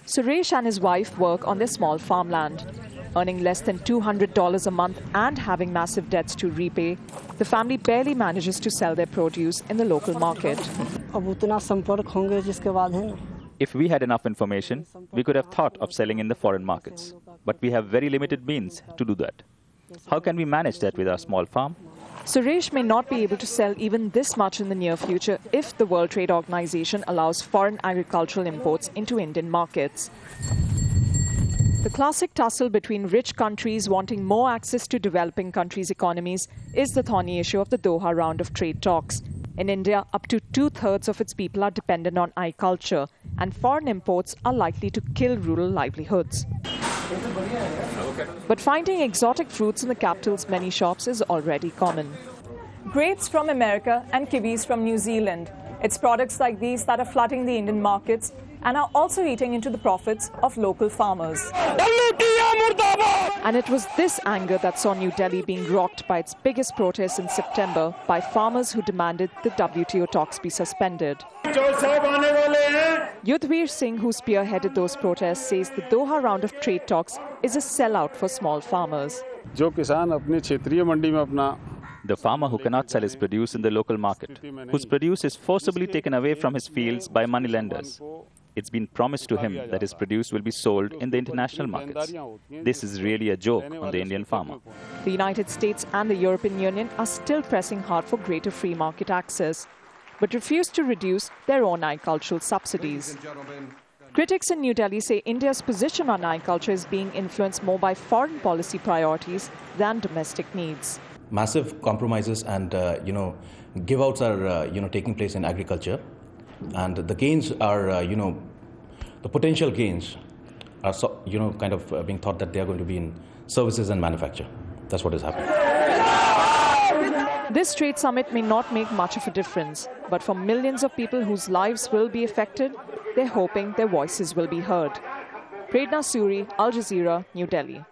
Suresh and his wife work on their small farmland. Earning less than $200 a month and having massive debts to repay, the family barely manages to sell their produce in the local market. If we had enough information, we could have thought of selling in the foreign markets. But we have very limited means to do that. How can we manage that with our small farm? Suresh may not be able to sell even this much in the near future if the World Trade Organization allows foreign agricultural imports into Indian markets. The classic tussle between rich countries wanting more access to developing countries' economies is the thorny issue of the Doha round of trade talks. In India, up to 2/3 of its people are dependent on agriculture, and foreign imports are likely to kill rural livelihoods. But finding exotic fruits in the capital's many shops is already common. Grapes from America and kiwis from New Zealand. It's products like these that are flooding the Indian markets and are also eating into the profits of local farmers. And it was this anger that saw New Delhi being rocked by its biggest protest in September by farmers who demanded the WTO talks be suspended. Yudhvir Singh, who spearheaded those protests, says the Doha round of trade talks is a sellout for small farmers. The farmer who cannot sell his produce in the local market, whose produce is forcibly taken away from his fields by moneylenders. It's been promised to him that his produce will be sold in the international markets. This is really a joke on the Indian farmer. The United States and the European Union are still pressing hard for greater free market access, but refuse to reduce their own agricultural subsidies. Critics in New Delhi say India's position on agriculture is being influenced more by foreign policy priorities than domestic needs. Massive compromises and give-outs are taking place in agriculture, and the gains are the potential gains are being thought that they are going to be in services and manufacture. That's what is happening. This trade summit may not make much of a difference, but for millions of people whose lives will be affected, they're hoping their voices will be heard. Prerna Suri, Al Jazeera, New Delhi.